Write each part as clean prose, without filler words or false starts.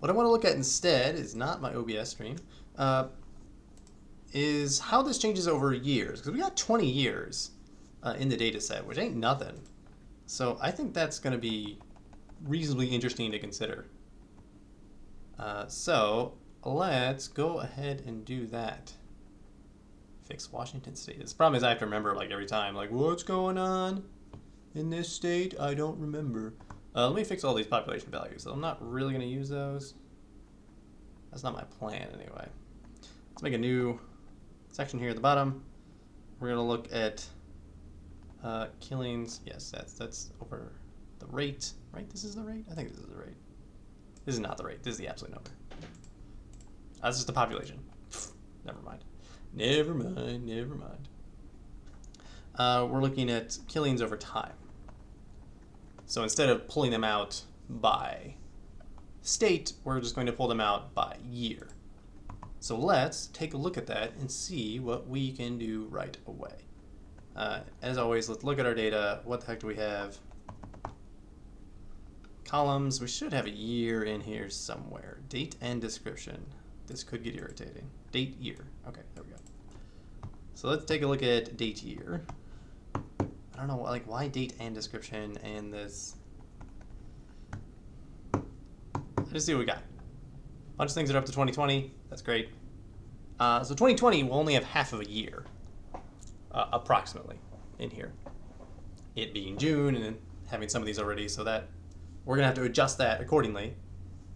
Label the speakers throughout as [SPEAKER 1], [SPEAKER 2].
[SPEAKER 1] What I want to look at instead is not my OBS stream, is how this changes over years. Because we got 20 years in the data set, which ain't nothing. So I think that's going to be reasonably interesting to consider. So let's go ahead and do that. Fix Washington State. The problem is I have to remember like every time, like what's going on in this state? I don't remember. Let me fix all these population values. I'm not really going to use those. That's not my plan anyway. Let's make a new section here at the bottom. We're going to look at killings. Yes, that's over the rate, right? This is the rate? I think this is the rate. This is not the rate. This is the absolute number. This is the population. Never mind. Never mind. Never mind. We're looking at killings over time. So instead of pulling them out by state, we're just going to pull them out by year. So let's take a look at that and see what we can do right away. As always, let's look at our data. What the heck do we have? Columns. We should have a year in here somewhere. Date and description. This could get irritating. Date, year. Okay, there we go. So let's take a look at date, year. I don't know, like, why date and description and this? Let's see what we got. A bunch of things that are up to 2020. That's great. So 2020 will only have half of a year, approximately, in here. It being June and then having some of these already, so that we're going to have to adjust that accordingly.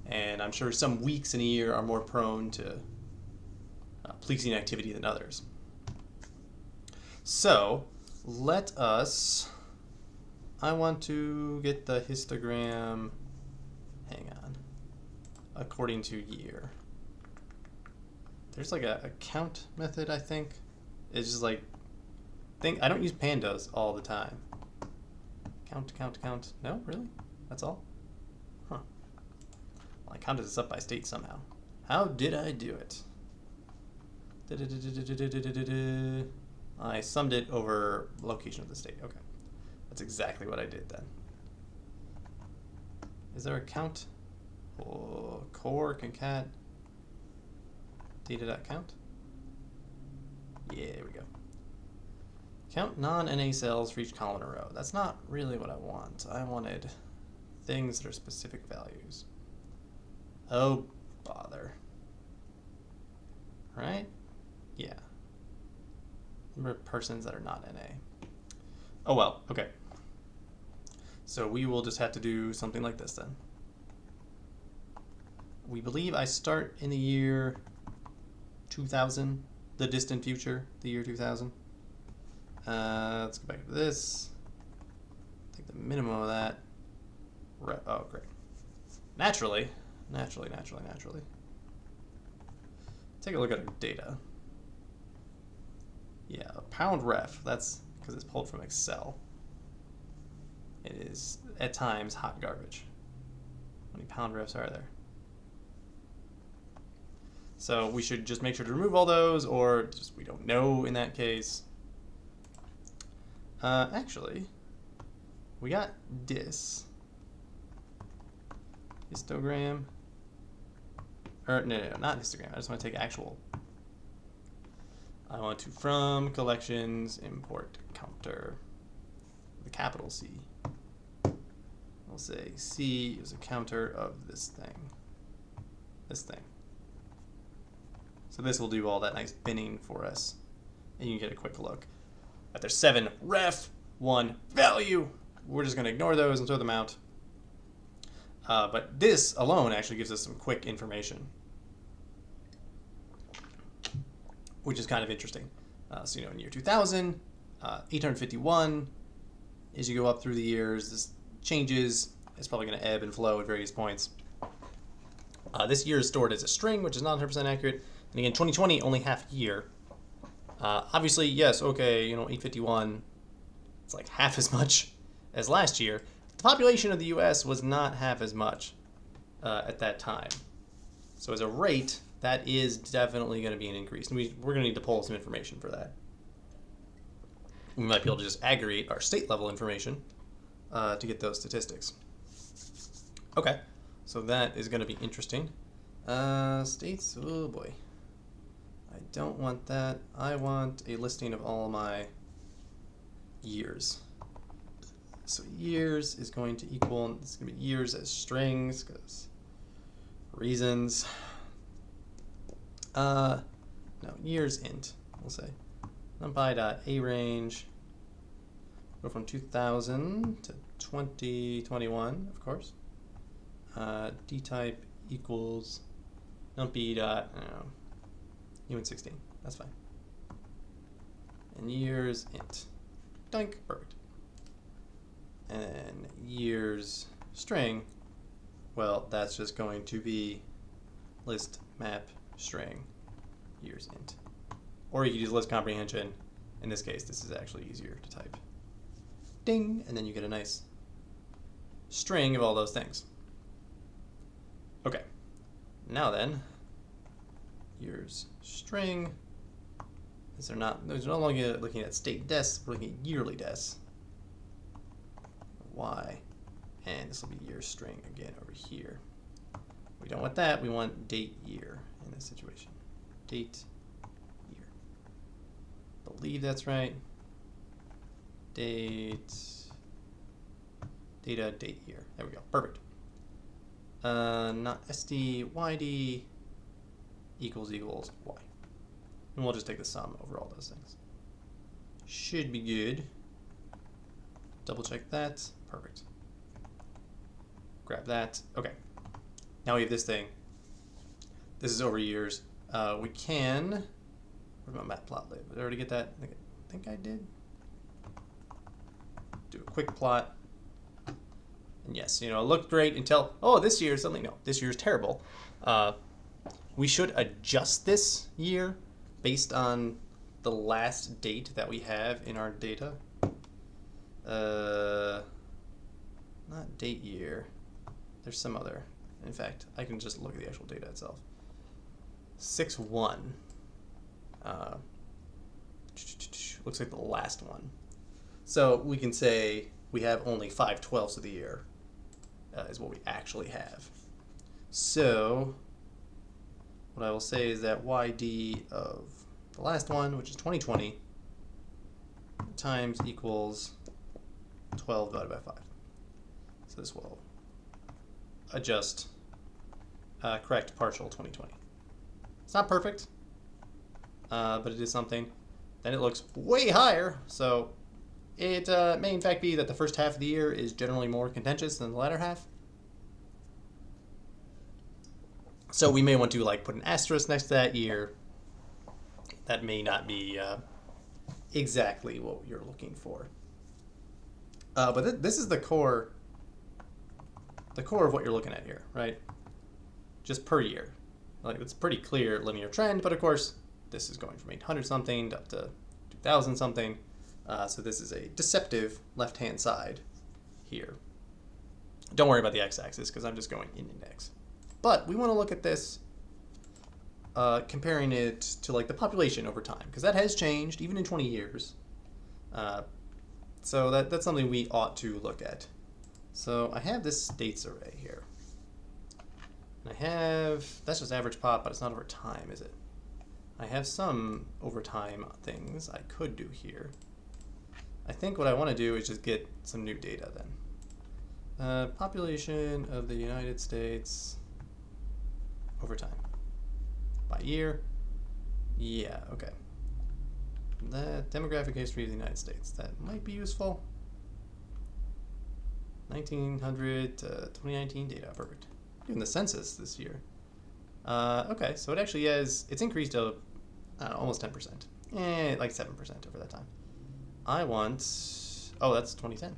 [SPEAKER 1] And I'm sure some weeks in a year are more prone to policing activity than others. So let us, I want to get the histogram, hang on, according to year. There's like a count method, I think. It's just like, I don't use pandas all the time. Count. No, really? That's all? Huh. Well, I counted this up by state somehow. How did I do it? I summed it over location of the state. Okay. That's exactly what I did then. Is there a count? Oh, core concat data.count? Yeah, there we go. Count non-NA cells for each column in a row. That's not really what I want. I wanted things that are specific values. Oh, bother. Right? Yeah. Remember persons that are not NA. Oh well, okay. So we will just have to do something like this then. We believe I start in the year 2000, the distant future, the year 2000. Let's go back to this. Take the minimum of that. Oh, great. Naturally. Take a look at our data. Yeah, pound ref. That's because it's pulled from Excel. It is, at times, hot garbage. How many pound refs are there? So we should just make sure to remove all those, or just we don't know in that case. Actually, we got histogram. Or no, not histogram. I just want to take actual. I want to from collections import counter, the capital C. We'll say C is a counter of this thing. So this will do all that nice binning for us, and you can get a quick look at their 7 ref 1 value. We're just going to ignore those and throw them out. But this alone actually gives us some quick information, which is kind of interesting. So, in year 2000, 851, as you go up through the years, this changes. It's probably going to ebb and flow at various points. This year is stored as a string, which is not 100% accurate. And again, 2020, only half year. Obviously, yes, okay, 851, it's like half as much as last year. The population of the U.S. was not half as much at that time. So as a rate, that is definitely going to be an increase. And we're going to need to pull some information for that. We might be able to just aggregate our state level information to get those statistics. Okay, So that is going to be interesting. States, oh boy. I don't want that. I want a listing of all my years. So years is going to equal, this is going to be years as strings, because reasons. No, years int, we'll say. NumPy.arange, go from 2000 to 2021, of course. dtype equals numpy dot, I don't know, UN16, that's fine. And years int, doink, perfect. And then years string, well, that's just going to be list map string years int. Or you could use list comprehension. In this case, this is actually easier to type. Ding, and then you get a nice string of all those things. Okay, now then, years string. They're no longer looking at state des, we're looking at yearly des. Y, and this will be year string again over here. We don't want that, we want date year in this situation. Date year. Believe that's right. Date, data, date year. There we go, perfect. Not SD, YD equals Y. And we'll just take the sum over all those things. Should be good. Double check that. Perfect. Grab that. Okay. Now we have this thing. This is over years. We can. Where's my matplotlib? Did I already get that? I think I did. Do a quick plot. And yes, you know, it looked great until, oh, this year suddenly, no, this year is terrible. We should adjust this year based on the last date that we have in our data. Not date year. There's some other. In fact, I can just look at the actual data itself. 6-1. Looks like the last one. So we can say we have only 5/12 of the year is what we actually have. So what I will say is that YD of the last one, which is 2020, times equals 12 divided by 5. So this will adjust correct partial 2020. It's not perfect, but it is something. Then it looks way higher, so it may in fact be that the first half of the year is generally more contentious than the latter half. So we may want to like put an asterisk next to that year. That may not be exactly what you're looking for. But this is the core of what you're looking at here, right? Just per year. Like, it's a pretty clear linear trend, but of course, this is going from 800 something up to 2000 something. So this is a deceptive left-hand side here. Don't worry about the x-axis because I'm just going in index. But we want to look at this, comparing it to like the population over time, because that has changed even in 20 years. So that's something we ought to look at. So I have this states array here. And I have, that's just average pop, but it's not over time, is it? I have some over time things I could do here. I think what I want to do is just get some new data then. Population of the United States over time. By year? Yeah, okay. The demographic history of the United States. That might be useful. 1900 to 2019 data, perfect. Doing the census this year. Okay, so it actually has, it's increased to, I don't know, almost 10%. Like 7% over that time. I want, oh, that's 2010.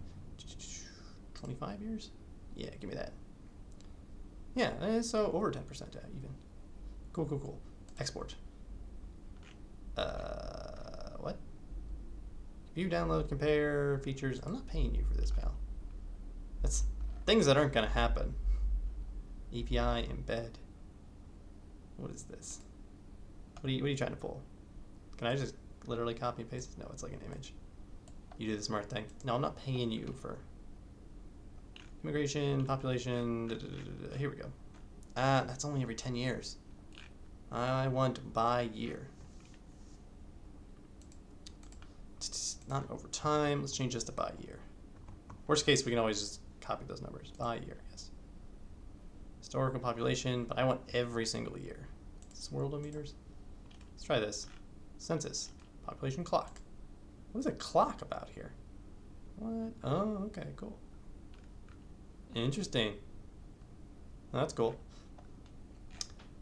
[SPEAKER 1] 25 years? Yeah, give me that. Yeah, so over 10% even. Cool, cool, cool. Export. What? View, download, compare, features. I'm not paying you for this, pal. That's things that aren't going to happen. API, embed. What is this? What are you trying to pull? Can I just literally copy and paste? No, it's like an image. You do the smart thing. No, I'm not paying you for... Immigration, population, here we go. That's only every 10 years. I want by year. Not over time. Let's change this to by year. Worst case, we can always just copy those numbers. By year, yes. Historical population, but I want every single year. Is this worldometers? Let's try this. Census. Population clock. What is a clock about here? What? Oh, okay, cool. Interesting. That's cool.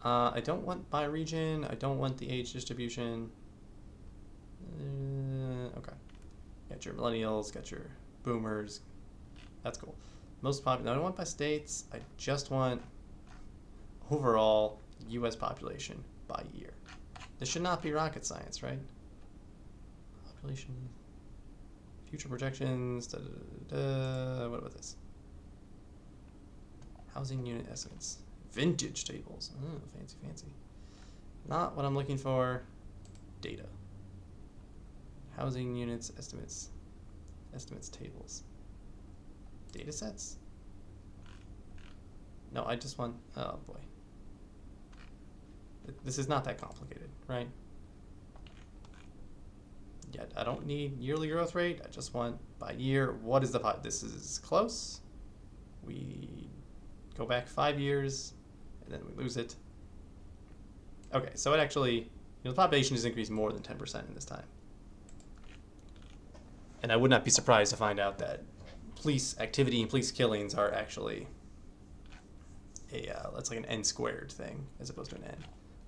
[SPEAKER 1] I don't want by region. I don't want the age distribution. Okay. Got your millennials, got your boomers. That's cool. Most popular. I don't want by states. I just want overall U.S. population by year. This should not be rocket science, right? Population, future projections. Da, da, da, da. What about this? Housing unit estimates. Vintage tables. Oh, fancy, fancy. Not what I'm looking for. Data. Housing units estimates. Estimates tables. Data sets? No, I just want. Oh boy. This is not that complicated, right? Yet I don't need yearly growth rate. I just want by year. What is the pot? This is close. We go back 5 years, and then we lose it. Okay, so it actually, the population has increased more than 10% in this time. And I would not be surprised to find out that police activity and police killings are actually that's like an n squared thing as opposed to an n.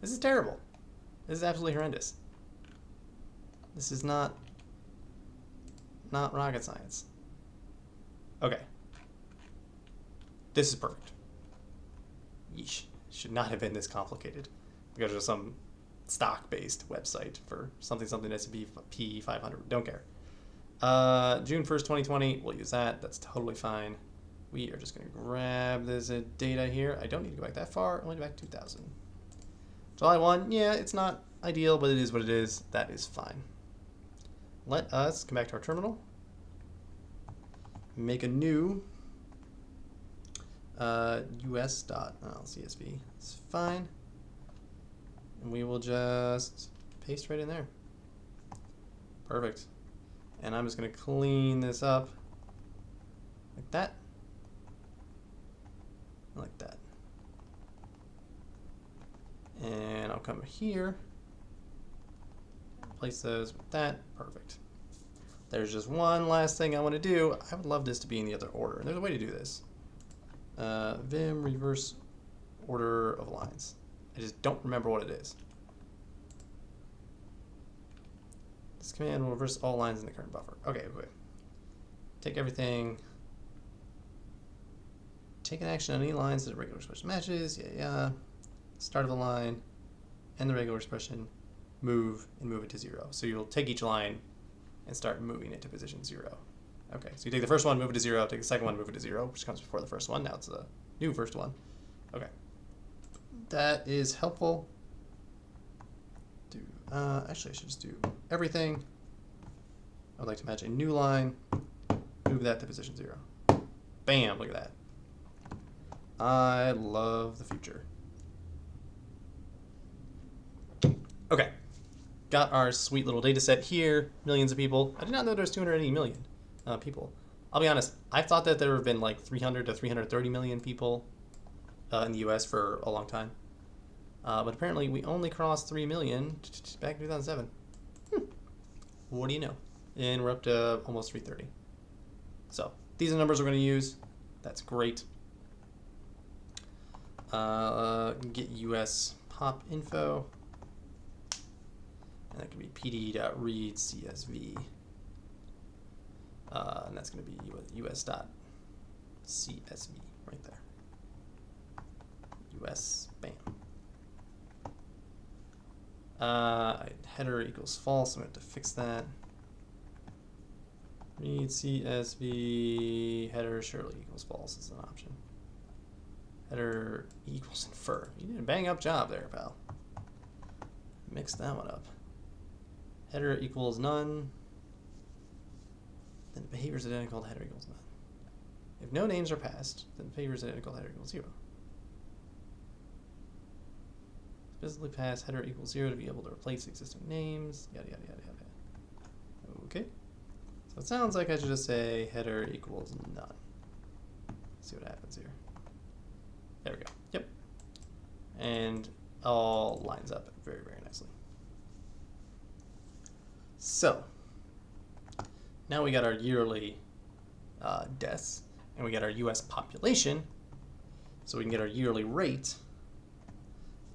[SPEAKER 1] This is terrible. This is absolutely horrendous. This is not rocket science. Okay. This is perfect. Yeesh. Should not have been this complicated. Because there's some stock-based website for something S&P 500. Don't care. June 1st, 2020. We'll use that. That's totally fine. We are just going to grab this data here. I don't need to go back that far. Only back 2000. July 1. Yeah, it's not ideal, but it is what it is. That is fine. Let us come back to our terminal. Make a new us.csv. It's fine. And we will just paste right in there. Perfect. And I'm just going to clean this up like that. Like that. And I'll come here. Replace those with that. Perfect. There's just one last thing I want to do. I would love this to be in the other order. There's a way to do this. Vim reverse order of lines. I just don't remember what it is. This command will reverse all lines in the current buffer. Okay, wait. Take everything. Take an action on any lines that a regular expression matches. Yeah. Start of a line, end the regular expression, move, and move it to 0. So you'll take each line and start moving it to position 0. Okay, so you take the first one, move it to 0, take the second one, move it to 0, which comes before the first one. Now it's the new first one. Okay. That is helpful. Actually, I should just do everything. I would like to match a new line, move that to position 0. Bam, look at that. I love the future. Okay, got our sweet little data set here, millions of people. I did not know there was 280 million people. I'll be honest, I thought that there have been like 300 to 330 million people in the US for a long time. But apparently we only crossed 3 million back in 2007. What do you know? And we're up to almost 330. So these are the numbers we're going to use. That's great. Get US pop info. And that could be pd.read CSV. And that's going to be us.csv right there. US, bam. Header equals false, so I'm going to have to fix that. Read CSV, header surely equals false is an option. Header equals infer. You did a bang up job there, pal. Mix that one up. Header equals none. Then behavior is identical to header equals none. If no names are passed, then favors identical header equals 0. Specifically pass header equals 0 to be able to replace existing names, yada yada yada yada. Okay. So it sounds like I should just say header equals none. See what happens here. There we go. Yep. And all lines up very, very nicely. So now we got our yearly deaths, and we got our US population, so we can get our yearly rate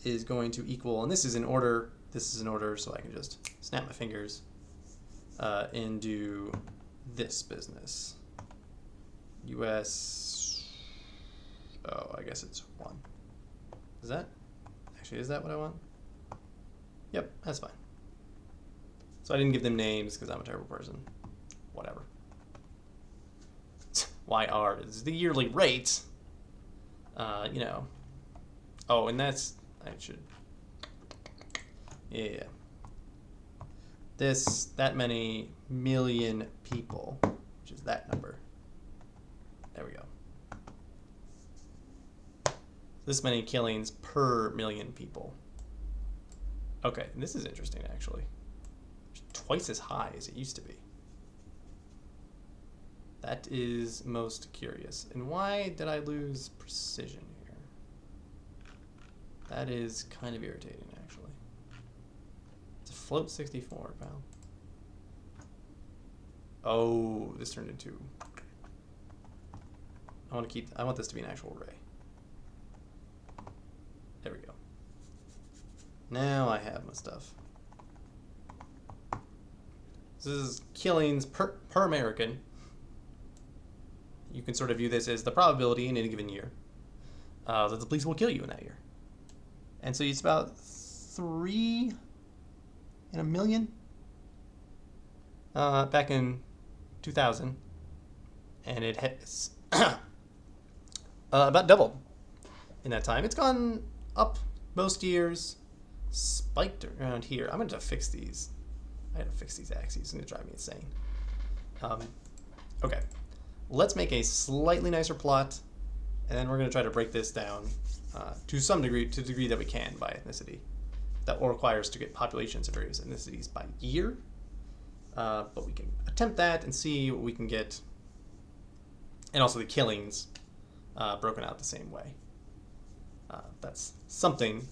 [SPEAKER 1] is going to equal, and this is in order, so I can just snap my fingers and do this business. US, oh, I guess it's 1. Is that what I want? Yep, that's fine. So I didn't give them names because I'm a terrible person. Whatever. YR is the yearly rate. You know. Oh, and that's, I should, yeah. That many million people, which is that number. There we go. This many killings per million people. Okay, this is interesting actually. Twice as high as it used to be. That is most curious. And why did I lose precision here? That is kind of irritating actually. It's a float 64, pal. Oh, this turned into, I want this to be an actual array. There we go. Now I have my stuff. This is killings per American. You can sort of view this as the probability in any given year that the police will kill you in that year. And so it's about 3 in a million back in 2000. And it has about doubled in that time. It's gone up most years, spiked around here. I'm going to fix these. I gotta fix these axes. It's going to drive me insane. Okay. Let's make a slightly nicer plot, and then we're going to try to break this down to some degree, to the degree that we can by ethnicity. That will require us to get populations of various ethnicities by year, but we can attempt that and see what we can get, and also the killings broken out the same way. That's something.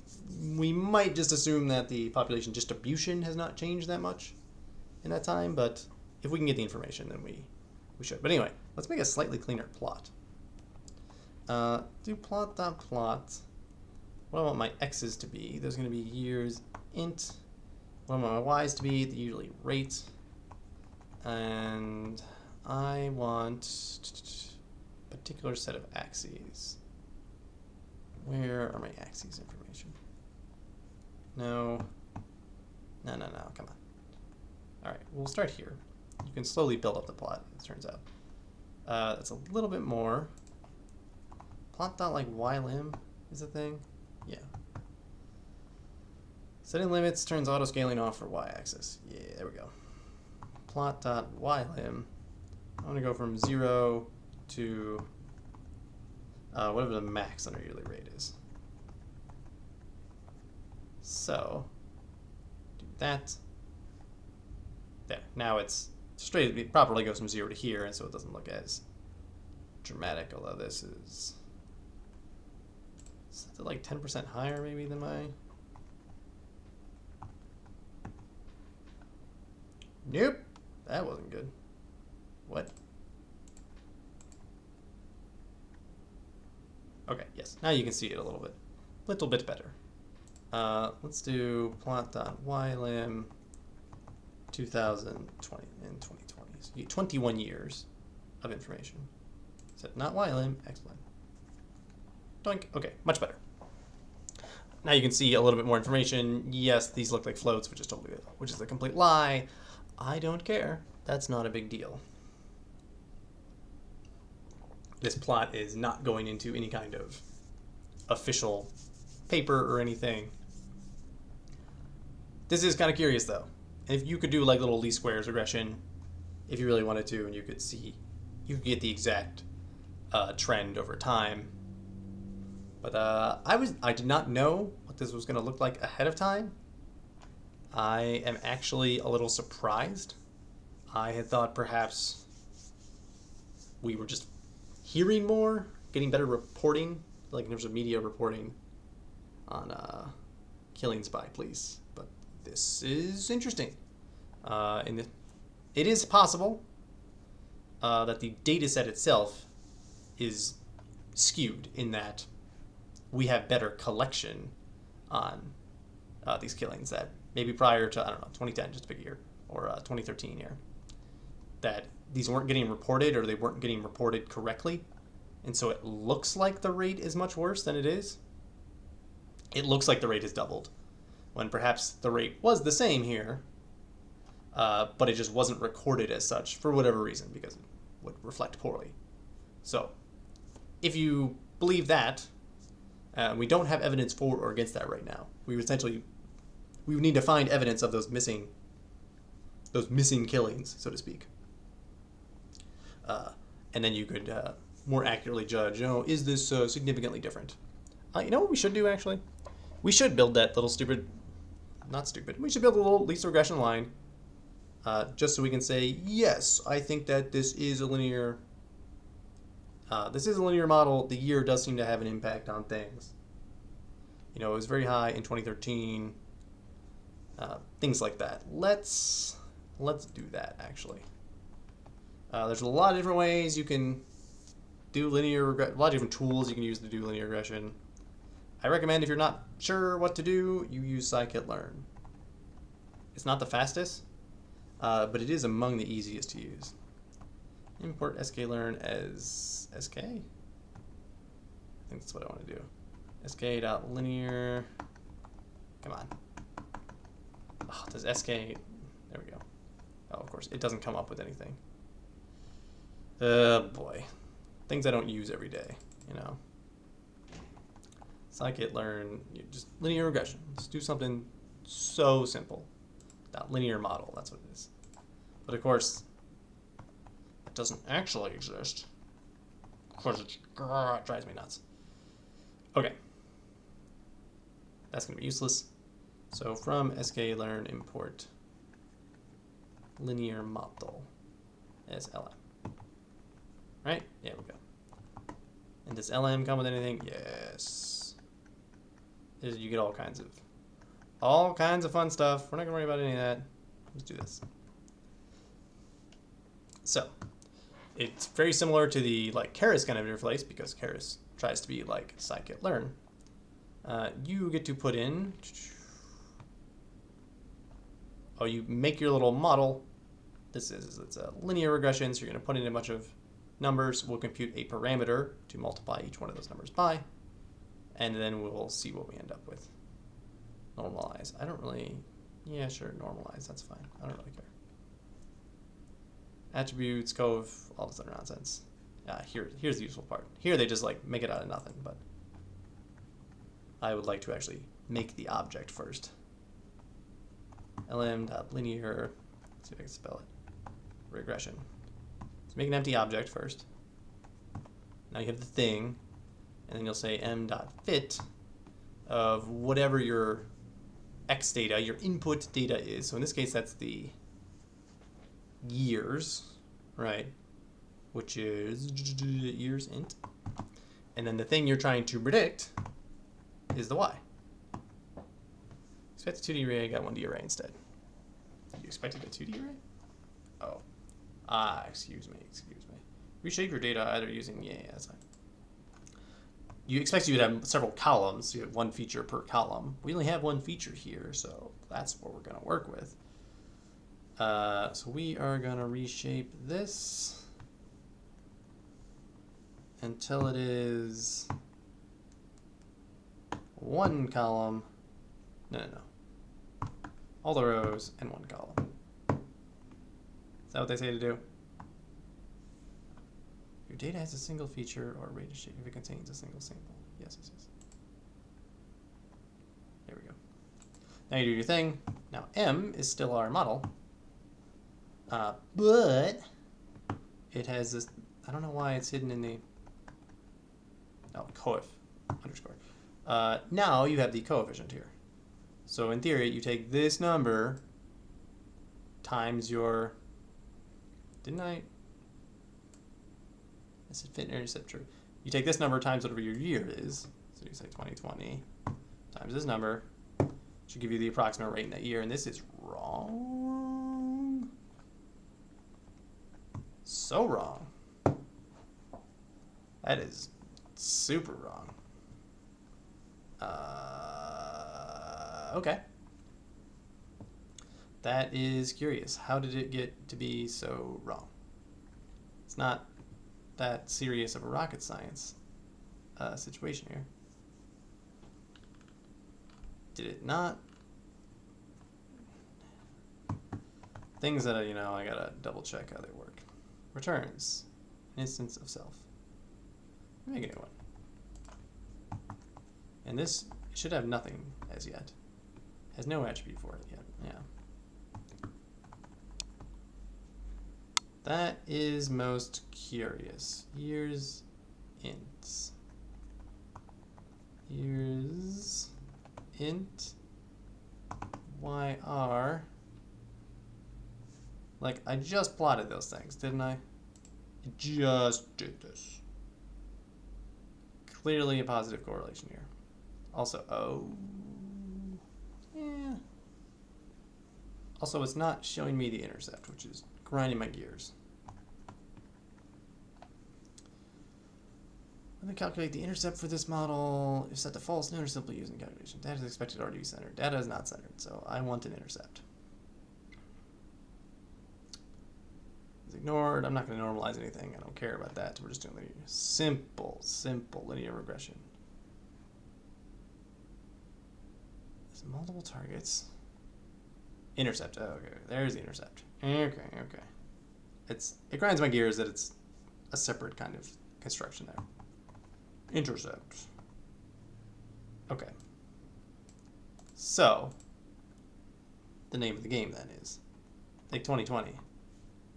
[SPEAKER 1] We might just assume that the population distribution has not changed that much in that time, but if we can get the information, then we should. But anyway, let's make a slightly cleaner plot. Do plot.plot. What I want my x's to be, there's going to be years int. What I want my y's to be, the yearly rate. And I want a particular set of axes. Where are my axes information? No, come on. All right, we'll start here. You can slowly build up the plot, it turns out. That's a little bit more. Plot.lim is a thing? Yeah. Setting limits turns auto-scaling off for y-axis. Yeah, there we go. Plot.ylim. I'm going to go from 0 to whatever the max on our yearly rate is. So, do that. There. Now it's straight, it properly goes from 0 to here, and so it doesn't look as dramatic, although this is it like 10% higher maybe than my... Nope, that wasn't good. What? Okay, yes, now you can see it a little bit better. Let's do plot.ylim 2020 and 2020. So you get 21 years of information. So not ylim, xlim. Doink. Okay, much better. Now you can see a little bit more information. Yes, these look like floats, which is a complete lie. I don't care. That's not a big deal. This plot is not going into any kind of official paper or anything. This is kind of curious though. If you could do like little least squares regression, if you really wanted to, and you could get the exact trend over time. But I did not know what this was going to look like ahead of time. I am actually a little surprised. I had thought perhaps we were just hearing more, getting better reporting, like in terms of media reporting on killings by police. But this is interesting. It is possible that the data set itself is skewed in that we have better collection on these killings that maybe prior to, I don't know, 2010, just to pick a year, or 2013 here, that these weren't getting reported or they weren't getting reported correctly. And so it looks like the rate is much worse than it is. It looks like the rate has doubled, when perhaps the rate was the same here, but it just wasn't recorded as such for whatever reason, because it would reflect poorly. So if you believe that, we don't have evidence for or against that right now. We would need to find evidence of those missing killings, so to speak. And then you could more accurately judge, is this significantly different? You know what we should do, actually? We should build that little we should build a little least regression line, just so we can say, yes, I think that this is a linear model. The year does seem to have an impact on things. It was very high in 2013. Things like that. Let's do that, actually. There's a lot of different ways you can do linear regression, a lot of different tools you can use to do linear regression. I recommend, if you're not sure what to do, you use scikit-learn. It's not the fastest, but it is among the easiest to use. Import sklearn as sk. I think that's what I want to do. sk.linear. Come on. Oh, does sk... There we go. Oh, of course. It doesn't come up with anything. Boy. Things I don't use every day, Scikit-learn, just linear regression. Just do something so simple. That linear model, that's what it is. But of course, it doesn't actually exist. Of course, it drives me nuts. Okay. That's going to be useless. So from sklearn import linear model as lm. Right? There we go. And does lm come with anything? Yes. You get all kinds of fun stuff. We're not going to worry about any of that. Let's do this. So, it's very similar to the Keras kind of interface, because Keras tries to be like scikit-learn. You get to put in... you make your little model. It's a linear regression, so you're going to put in a bunch of numbers. We'll compute a parameter to multiply each one of those numbers by, and then we'll see what we end up with. Normalize. I don't really... Yeah, sure, normalize. That's fine. I don't really care. Attributes, cove, all this other nonsense. Here's the useful part. Here they just make it out of nothing, but I would like to actually make the object first. lm.linear, let's see if I can spell it, regression. So make an empty object first. Now you have the thing, and then you'll say m.fit of whatever your x data, your input data is. So in this case, that's the years, right? Which is years int. And then the thing you're trying to predict is the y. Expect a 2D array, I got 1D array instead. You expected a 2D array? Oh. Excuse me. Reshape your data either using, that's fine. You expect you would have several columns, so you have one feature per column. We only have one feature here, so that's what we're going to work with. So we are going to reshape this until it is one column. No. All the rows and one column. Is that what they say to do? Your data has a single feature or rate of shape if it contains a single sample. Yes. There we go. Now you do your thing. Now M is still our model. But it has this, I don't know why it's hidden in the, no, coef underscore. Now you have the coefficient here. So in theory, you take this number times your, didn't I said fit and intercept true. You take this number times whatever your year is. So you say 2020 times this number should give you the approximate rate in that year, and this is wrong. So wrong. That is super wrong. Okay. That is curious. How did it get to be so wrong? It's not that serious of a rocket science situation here. Did it not? Things that, I gotta double check how they work. Returns. An instance of self. Make a new one. And this should have nothing as yet. Has no attribute for it yet. Yeah. That is most curious. Years int. Years int YR. Like, I just plotted those things, didn't I? I just did this. Clearly a positive correlation here. Also, yeah. Also, it's not showing me the intercept, which is grinding my gears. Let me calculate the intercept for this model. If set to false, no, simply using calculation. Data is expected to already be centered. Data is not centered, so I want an intercept. It's ignored. I'm not going to normalize anything. I don't care about that. We're just doing linear. Simple linear regression. There's multiple targets. Intercept. Oh, okay. There's the intercept. Okay. It grinds my gears that it's a separate kind of construction there. Intercept. Okay. So, the name of the game then is take 2020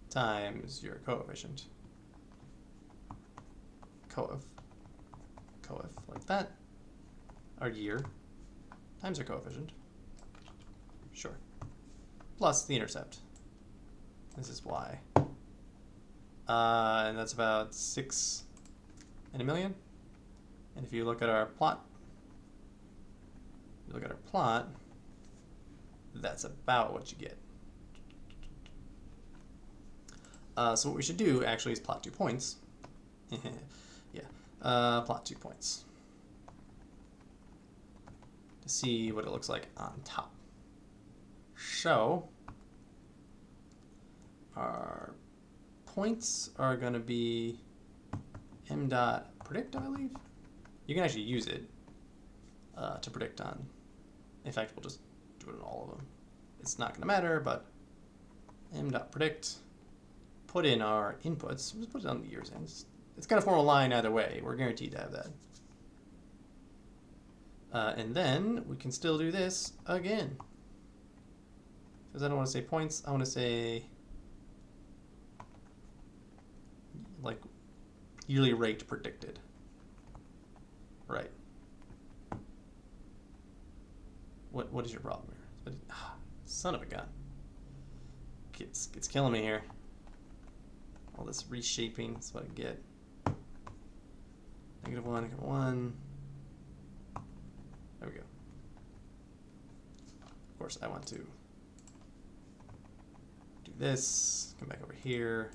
[SPEAKER 1] times your coefficient. Coef like that. Our year times our coefficient. Sure. Plus the intercept. This is y. And that's about 6 in a million. And if you look at our plot, that's about what you get. So what we should do actually is plot 2 points. Yeah, plot 2 points to see what it looks like on top. So our points are going to be m dot predict, I believe. You can actually use it to predict on. In fact, we'll just do it on all of them. It's not going to matter, but m dot predict. Put in our inputs. We'll just put it on the year's end. It's going to form a line either way. We're guaranteed to have that. And then we can still do this again. Because I don't want to say points. I want to say like yearly rate predicted. Right. What is your problem here? Son of a gun. It's killing me here. All this reshaping, that's what I get. -1, -1. There we go. Of course, I want to do this, come back over here,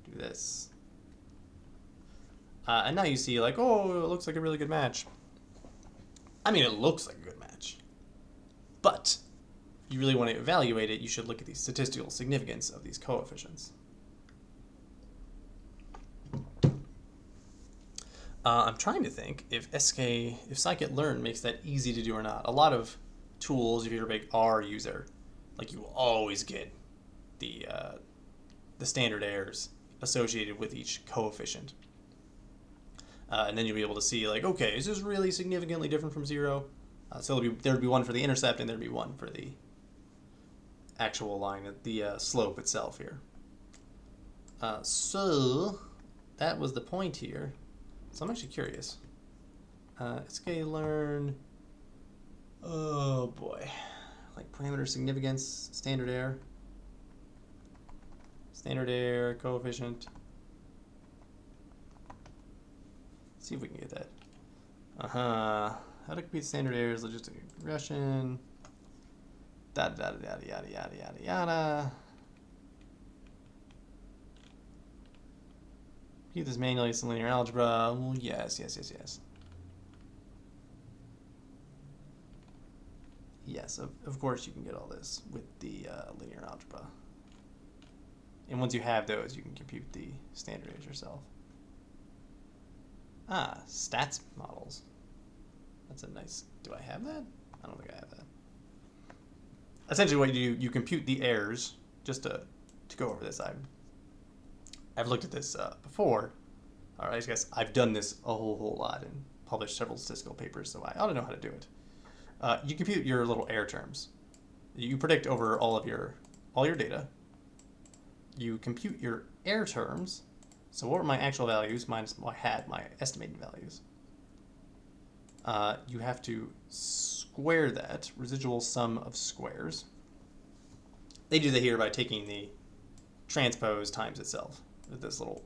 [SPEAKER 1] do this. And now you see like, oh, it looks like a really good match. I mean, it looks like a good match. But if you really want to evaluate it, you should look at the statistical significance of these coefficients. I'm trying to think if scikit-learn makes that easy to do or not. A lot of tools, if you're a big R user, like you will always get the standard errors associated with each coefficient. And then you'll be able to see like, okay, is this really significantly different from 0? So there'd be one for the intercept and there'd be one for the actual line, the slope itself here. So that was the point here. So I'm actually curious. sklearn. Oh boy. Like parameter significance, standard error. Standard error, coefficient. Let's see if we can get that. How to compute standard errors, logistic regression. Yada yada yada yada yada yada yada. Compute this manually, it's linear algebra. Well, yes. Yes, of course you can get all this with the linear algebra. And once you have those, you can compute the standard errors yourself. Stats models. That's a nice... Do I have that? I don't think I have that. Essentially what you do, you compute the errors, just to go over this. I've looked at this before. All right, I guess I've done this a whole lot and published several statistical papers, so I ought to know how to do it. You compute your little error terms. You predict over all your data. You compute your error terms. So what were my actual values minus what I had, my estimated values? You have to square that, residual sum of squares. They do that here by taking the transpose times itself with this little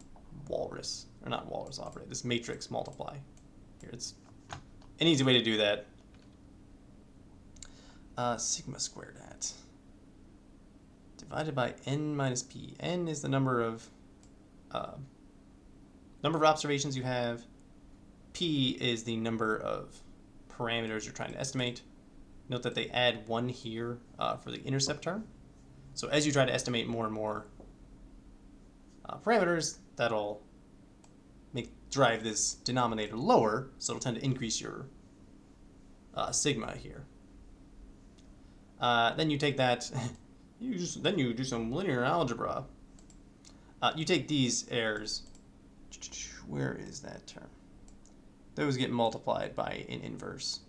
[SPEAKER 1] walrus, or not walrus operator, this matrix multiply. Here, it's an easy way to do that. Sigma squared at divided by n minus p. N is the number of observations you have. P is the number of parameters you're trying to estimate. Note that they add 1 here for the intercept term. So as you try to estimate more and more parameters, that'll drive this denominator lower, so it'll tend to increase your sigma here. Then you take that, then you do some linear algebra. You take these errors. Where is that term? Those get multiplied by an inverse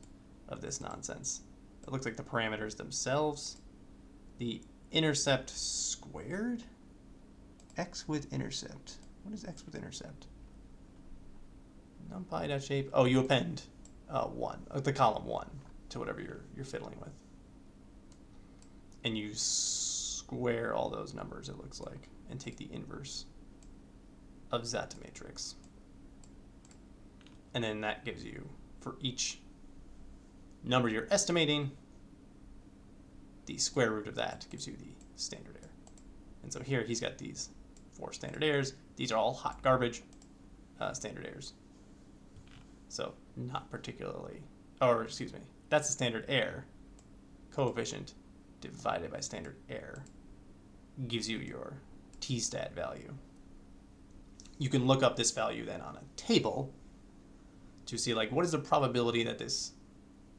[SPEAKER 1] of this nonsense. It looks like the parameters themselves. The intercept squared? X with intercept. What is X with intercept? NumPy.shape. Oh, you append 1, the column 1 to whatever you're fiddling with. And you square all those numbers, it looks like, and take the inverse of zeta matrix. And then that gives you, for each number you're estimating, the square root of that gives you the standard error. And so here he's got these 4 standard errors. These are all hot garbage standard errors. So not particularly, or excuse me, that's the standard error. Coefficient divided by standard error gives you your t-stat value. You can look up this value then on a table to see, like, what is the probability that this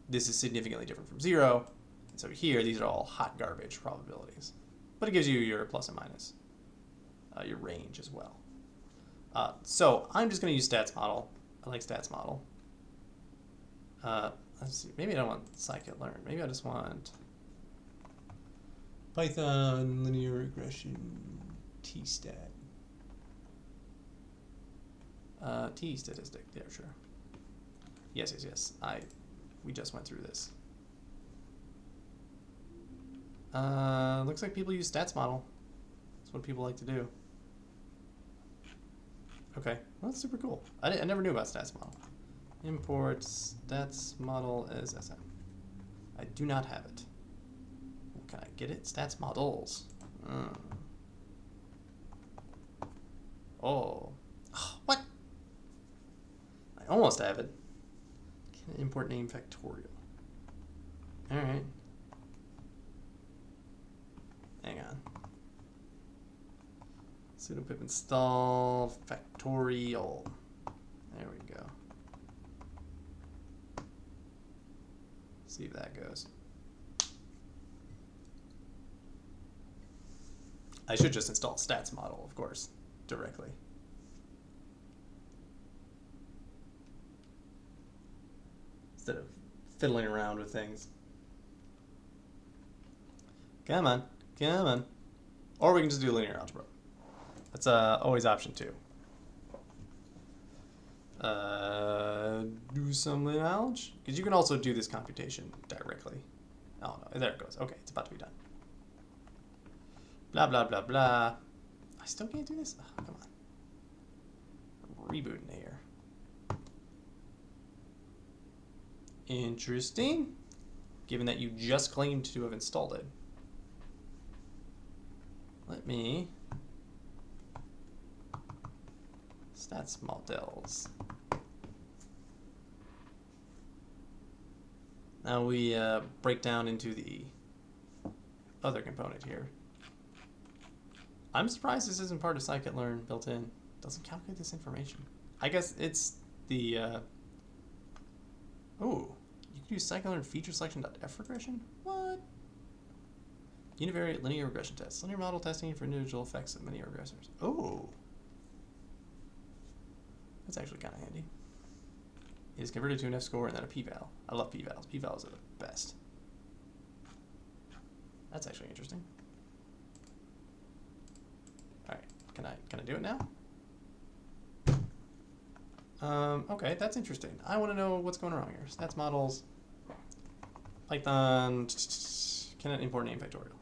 [SPEAKER 1] is significantly different from 0. And so here, these are all hot garbage probabilities. But it gives you your plus and minus, your range as well. So I'm just going to use stats model. I like stats model. Let's see. Maybe I don't want scikit-learn. Maybe I just want Python linear regression t-stat. T-statistic. Yeah, sure. Yes. We just went through this. Looks like people use stats model. That's what people like to do. Okay, well, that's super cool. I never knew about stats model. Import stats model as SM. I do not have it. Can I get it? Stats models. Oh, what? I almost have it. Can I import name factorial? All right. Hang on. Sudo pip install factorial. There we go. See if that goes. I should just install stats model, of course, directly. Instead of fiddling around with things. Come on. Or we can just do linear algebra. That's always option 2. Do some lineage? Because you can also do this computation directly. Oh, no, there it goes. Okay, it's about to be done. Blah, blah, blah, blah. I still can't do this? Oh, come on. Rebooting here. Interesting. Given that you just claimed to have installed it. Let me... Stats models. Now we break down into the other component here. I'm surprised this isn't part of scikit-learn built in. Doesn't calculate this information. I guess it's the... Oh, you can use scikit-learn feature selection.f regression? What? Univariate linear regression tests. Linear model testing for individual effects of many regressors. Oh. That's actually kind of handy. It is converted to an F-score and then a p-val. I love p-vals. P-vals are the best. That's actually interesting. All right, can I do it now? Okay, that's interesting. I want to know what's going wrong here. Stats models. Python. Cannot import name factorial.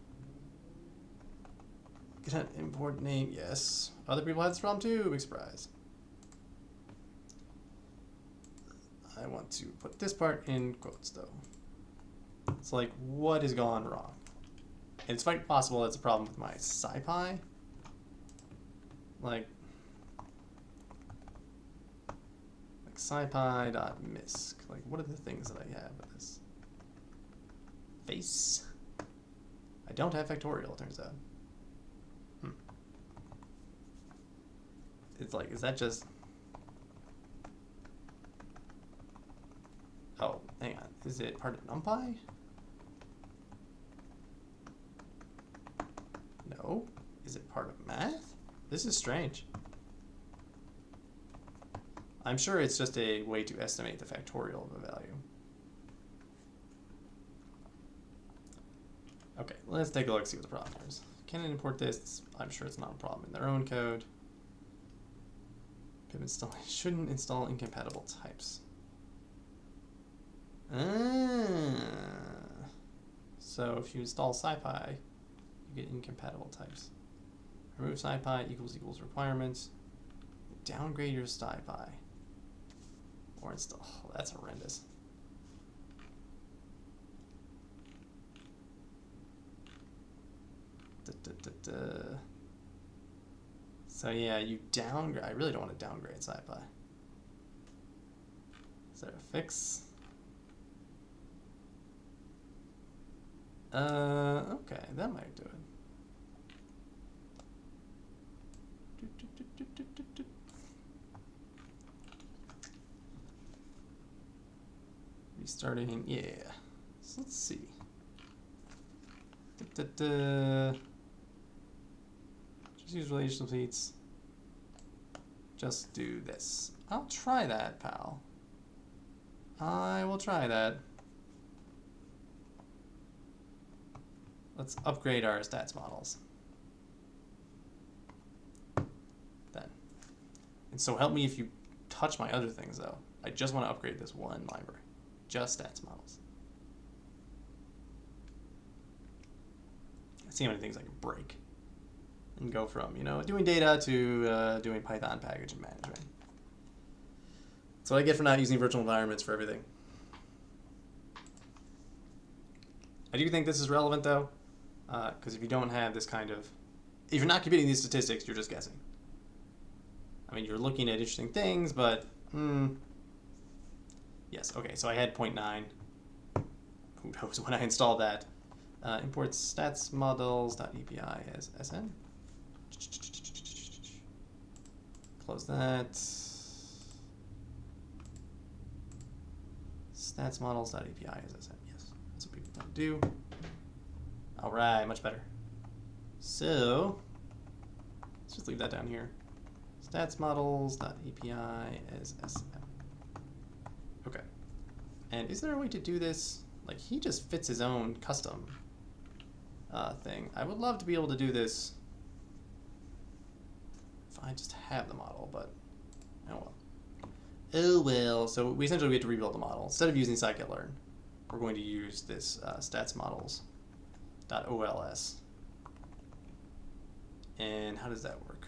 [SPEAKER 1] Cannot import name. Yes. Other people had this problem too. Big surprise. I want to put this part in quotes though. It's like, what has gone wrong? And it's quite possible it's a problem with my SciPy. Like SciPy.misc. Like, what are the things that I have with this? Face. I don't have factorial, it turns out. It's like, is that just... Oh, hang on. Is it part of NumPy? No. Is it part of math? This is strange. I'm sure it's just a way to estimate the factorial of a value. Okay, let's take a look, see what the problem is. Can it import this? I'm sure it's not a problem in their own code. Pip install shouldn't install incompatible types. So if you install SciPy, you get incompatible types. Remove SciPy equals requirements. Downgrade your SciPy. Or install. Oh, that's horrendous. So yeah, you downgrade. I really don't want to downgrade SciPy. Is there a fix? Okay, that might do it. Restarting, yeah. So let's see. Just use relational seats. Just do this. I'll try that, pal. I will try that. Let's upgrade our stats models. Then. And so help me if you touch my other things, though. I just want to upgrade this one library. Just stats models. Let's see how many things I can break. And go from, you know, doing data to doing Python package and management. That's what I get for not using virtual environments for everything. I do think this is relevant, though. Because if you don't have this kind of... If you're not computing these statistics, you're just guessing. I mean, you're looking at interesting things, but... Yes, okay, so I had 0.9. Who knows when I installed that. Import stats models.api as sn. Close that. Stats models.api as sn. Yes, that's what people don't do. All right, much better. So, let's just leave that down here. Stats models.api as sm. Okay. And is there a way to do this? Like, he just fits his own custom thing. I would love to be able to do this if I just have the model, but oh well. Oh well, so we essentially have to rebuild the model. Instead of using scikit-learn, we're going to use this statsmodels.ols. And how does that work?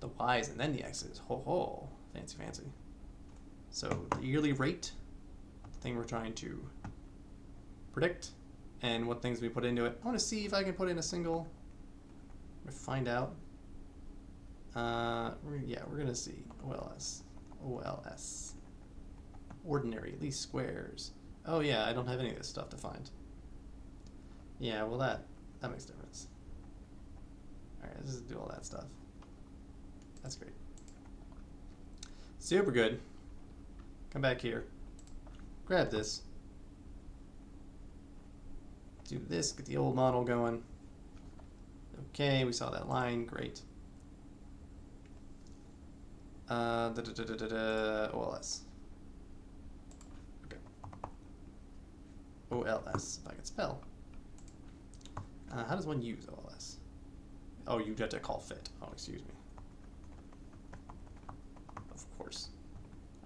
[SPEAKER 1] The y's and then the x's. Ho ho, fancy fancy. So the yearly rate, the thing we're trying to predict, and what things we put into it. I want to see if I can put in a single. Find out. Yeah, we're gonna see OLS. Ordinary, least squares. Oh yeah, I don't have any of this stuff defined. Yeah, well that makes a difference. All right, let's just do all that stuff. That's great. Super good. Come back here. Grab this. Do this, get the old model going. Okay, we saw that line, great. OLS. Okay. OLS, if I could spell. How does one use OLS? Oh, you have to call fit. Oh, excuse me. Of course.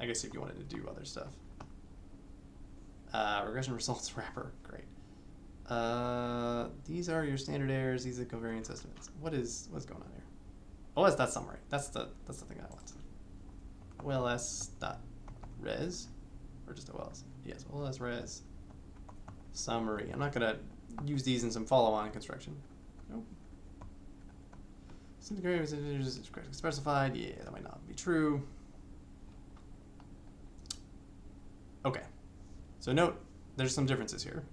[SPEAKER 1] I guess if you wanted to do other stuff. Regression results wrapper, great. These are your standard errors. These are covariance estimates. What's going on here? OLS dot summary. That's the thing I want. OLS dot res, or just OLS? Yes, OLS res summary. I'm not gonna use these in some follow-on construction. Nope. Since the variables is correctly specified, yeah, that might not be true. Okay. So note, there's some differences here.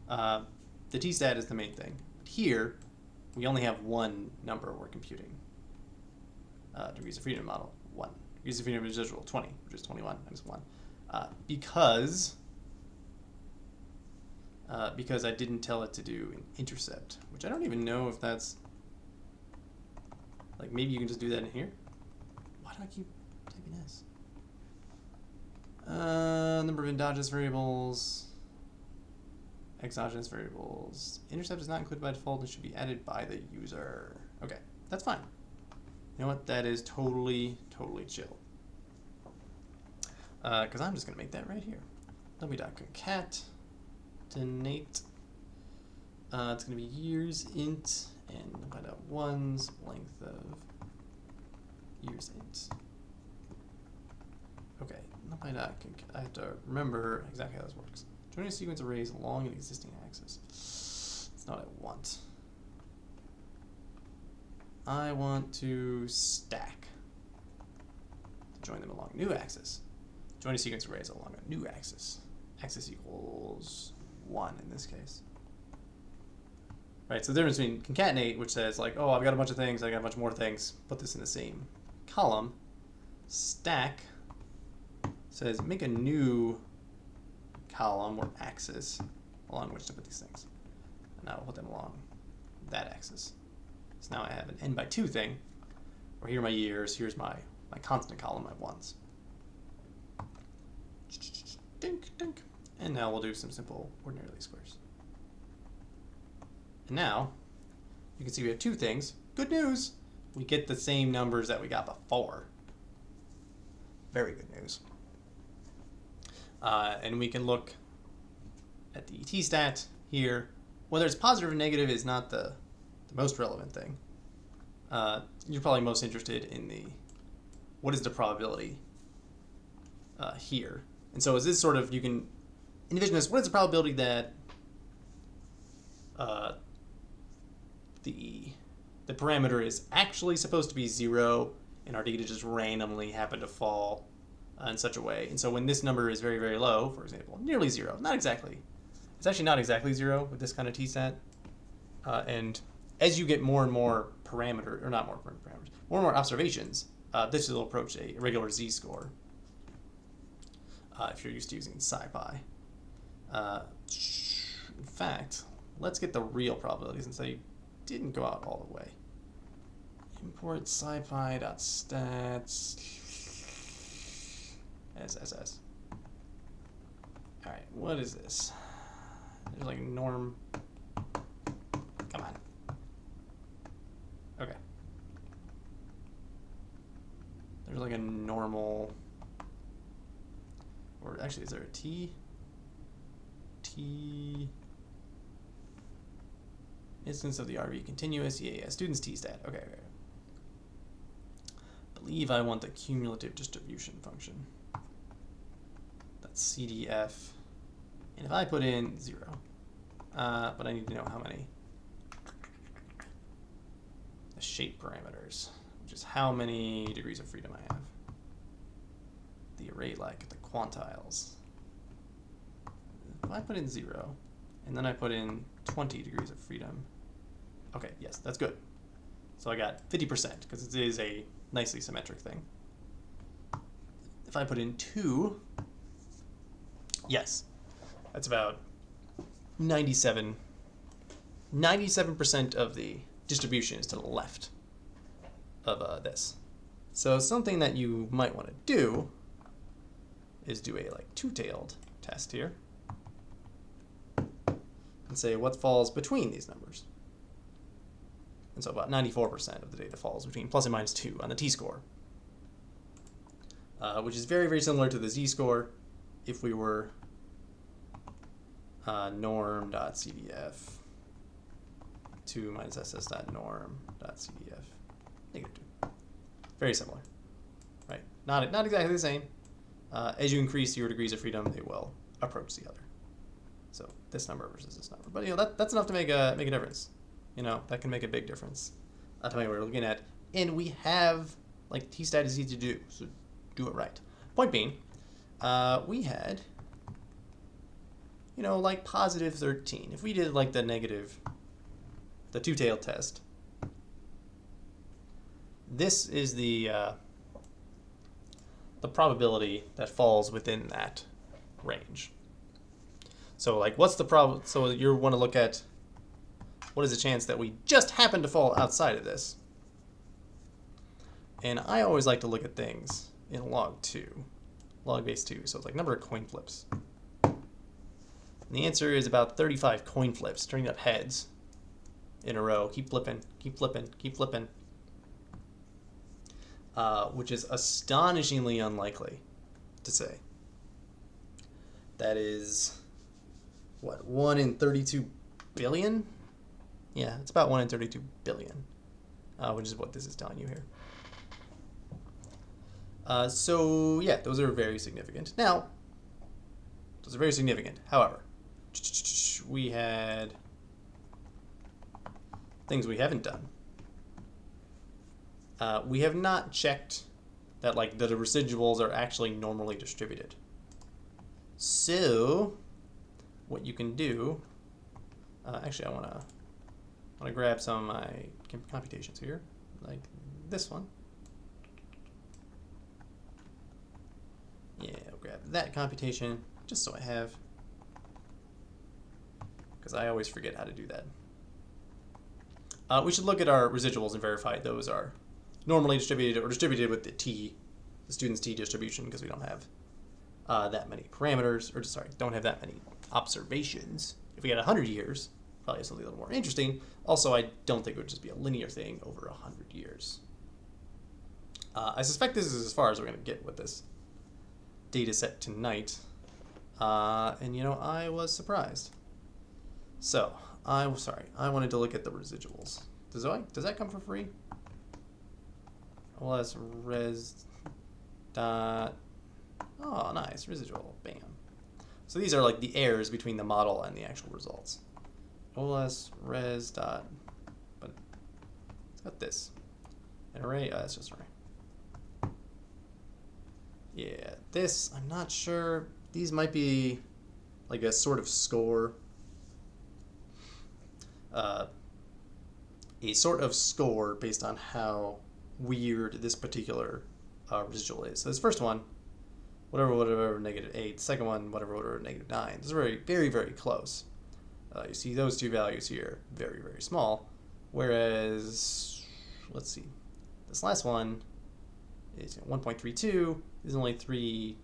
[SPEAKER 1] The t-stat is the main thing. But here, we only have one number we're computing. Degrees of freedom model, 1. Degrees of freedom residual, 20, which is 21 minus 1. Because I didn't tell it to do an intercept, which I don't even know if that's... Like, maybe you can just do that in here? Why do I keep typing S? Number of endogenous variables... Exogenous variables. Intercept is not included by default and should be added by the user. Okay, that's fine. You know what? That is totally chill. Because I'm just going to make that right here. w.concatenate. It's going to be years int and numpy.1's length of years int. Okay, numpy.concat. I have to remember exactly how this works. Join a sequence arrays along an existing axis. That's not what I want. I want to stack. Join them along a new axis. Join a sequence arrays along a new axis. Axis equals 1 in this case. Right, so the difference between concatenate, which says like, oh, I've got a bunch of things, I got a bunch more things, put this in the same column. Stack says make a new column or axis along which to put these things. And now I'll put them along that axis. So now I have an n by 2 thing, where here are my years, here's my constant column, my ones. Dink, dink. And now we'll do some simple ordinary least squares. And now, you can see we have 2 things. Good news! We get the same numbers that we got before. Very good news. And we can look at the t-stat here. Whether it's positive or negative is not the most relevant thing. You're probably most interested in what is the probability here. And so is this sort of, you can envision this, what is the probability that the parameter is actually supposed to be 0 and our data just randomly happen to fall in such a way. And so when this number is very, very low, for example, nearly 0, not exactly. It's actually not exactly 0 with this kind of t-stat. And as you get more and more parameters, or not more parameters, more and more observations, this will approach a regular z-score if you're used to using SciPy. In fact, let's get the real probability since they didn't go out all the way. Import scipy.stats SSS. Alright, what is this? There's like norm. Come on. Okay. There's like a normal actually, is there a T? T instance of the RV continuous? Yeah, students T stat. Okay, okay. Believe I want the cumulative distribution function. That's CDF. And if I put in 0, but I need to know how many. The shape parameters, which is how many degrees of freedom I have. The array like, the quantiles. If I put in 0, and then I put in 20 degrees of freedom. Okay, yes, that's good. So I got 50%, because it is a nicely symmetric thing. If I put in 2, yes, that's about 97% of the distribution is to the left of this. So something that you might want to do is do a like two-tailed test here and say what falls between these numbers. And so about 94% of the data falls between plus and minus 2 on the t-score, which is very, very similar to the z-score if we were norm.cdf 2 minus ss.norm.cdf -2. Very similar, right? Not exactly the same. As you increase your degrees of freedom, they will approach the other. So this number versus this number, but you know that's enough to make a difference. You know, that can make a big difference. That's what we're looking at, and we have like t-stat is easy to do, so do it right. Point being, we had, you know, like positive 13. If we did like the two-tailed test, this is the probability that falls within that range. So like, what's the problem? So you want to look at what is the chance that we just happen to fall outside of this. And I always like to look at things in log base 2. So it's like number of coin flips. And the answer is about 35 coin flips, turning up heads in a row. Keep flipping, keep flipping, keep flipping. Which is astonishingly unlikely to say. That is, what, 1 in 32 billion? Yeah, it's about 1 in 32 billion, which is what this is telling you here. So, yeah, those are very significant. Now, those are very significant. However, we had things we haven't done. We have not checked that like the residuals are actually normally distributed. So what you can do, actually I want to grab some of my computations here, like this one. Yeah, I'll grab that computation just so I have, because I always forget how to do that. We should look at our residuals and verify those are normally distributed or distributed with the student's t distribution, because we don't have that many parameters, or sorry, don't have that many observations. If we had 100 years, probably something a little more interesting. Also, I don't think it would just be a linear thing over 100 years. I suspect this is as far as we're going to get with this data set tonight. And you know, I was surprised. So, I wanted to look at the residuals. Does that come for free? OS res dot, oh nice, residual, bam. So these are like the errors between the model and the actual results. OS res dot, but it's got this, an array, that's just an array. Yeah, this, I'm not sure, these might be like a sort of score. A sort of score based on how weird this particular residual is. So this first one, whatever, -8. Second one, whatever, -9. This is very, very, very close. You see those two values here, very, very small. Whereas, let's see, this last one is 1.32. This is only 3,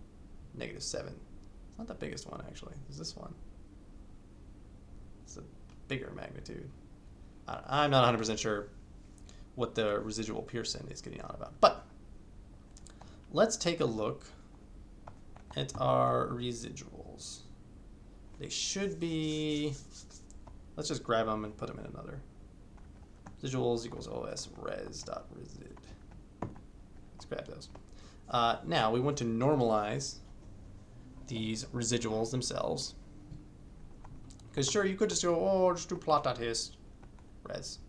[SPEAKER 1] -7. It's not the biggest one, actually. It's this one. It's a bigger magnitude. I'm not 100% sure what the residual Pearson is getting on about. But let's take a look at our residuals. They should be, let's just grab them and put them in another. Residuals equals os res.resid. Let's grab those. Now we want to normalize these residuals themselves. Because sure, you could just go, oh, just do plot.hist res.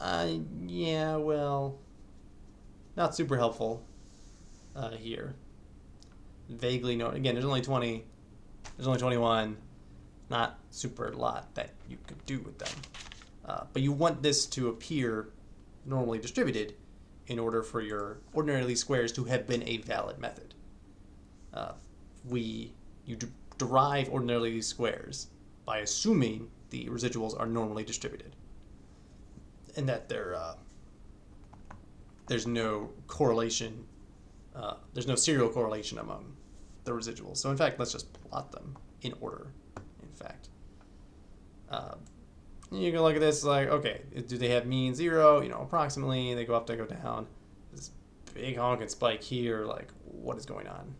[SPEAKER 1] Yeah, well, not super helpful here. Vaguely note, again, there's only 20, there's only 21, not super lot that you could do with them. But you want this to appear normally distributed in order for your ordinary least squares to have been a valid method. You derive ordinary least squares by assuming the residuals are normally distributed, and that there's no correlation, there's no serial correlation among the residuals. So in fact, let's just plot them in order, in fact. You can look at this like, okay, do they have mean 0? You know, approximately, they go up, they go down. This big honking spike here, like, what is going on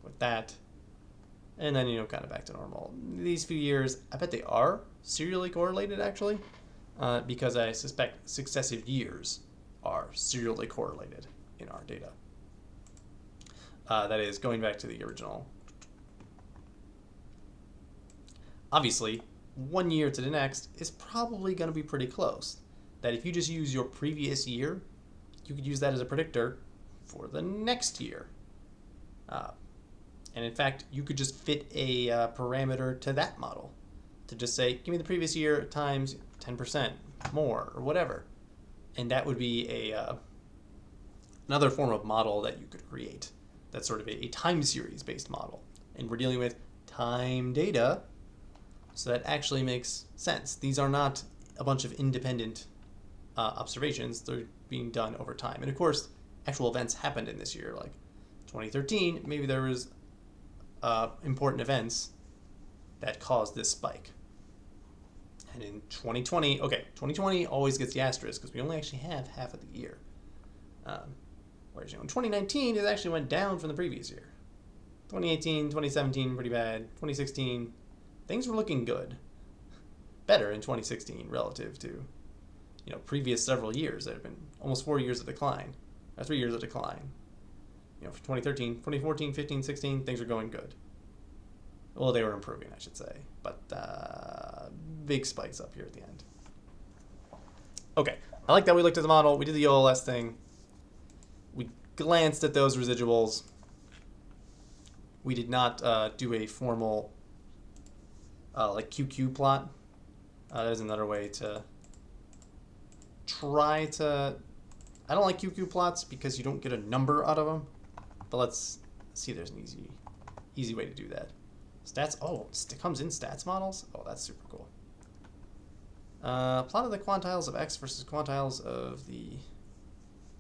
[SPEAKER 1] with that? And then, you know, kind of back to normal. These few years, I bet they are serially correlated, actually, because I suspect successive years are serially correlated in our data. That is, going back to the original. Obviously, 1 year to the next is probably going to be pretty close. That if you just use your previous year, you could use that as a predictor for the next year. And in fact, you could just fit a parameter to that model to just say, give me the previous year times 10% more or whatever. And that would be another form of model that you could create. That's sort of a time series based model. And we're dealing with time data, so that actually makes sense. These are not a bunch of independent observations. They're being done over time. And of course, actual events happened in this year. Like 2013, maybe there was important events that caused this spike. And in 2020, okay, 2020 always gets the asterisk because we only actually have half of the year. Whereas, you know, in 2019, it actually went down from the previous year. 2018, 2017, pretty bad. 2016, things were looking good. Better in 2016 relative to, you know, previous several years that have been almost 4 years of decline, or 3 years of decline. You know, for 2013, 2014, 15, 16, things were going good. Well, they were improving, I should say, but big spikes up here at the end. Okay, I like that we looked at the model. We did the OLS thing. We glanced at those residuals. We did not do a formal like QQ plot. That is another way to try to... I don't like QQ plots because you don't get a number out of them. But let's see if there's an easy way to do that. Stats, oh, it comes in stats models? Oh, that's super cool. Plot of the quantiles of X versus quantiles of the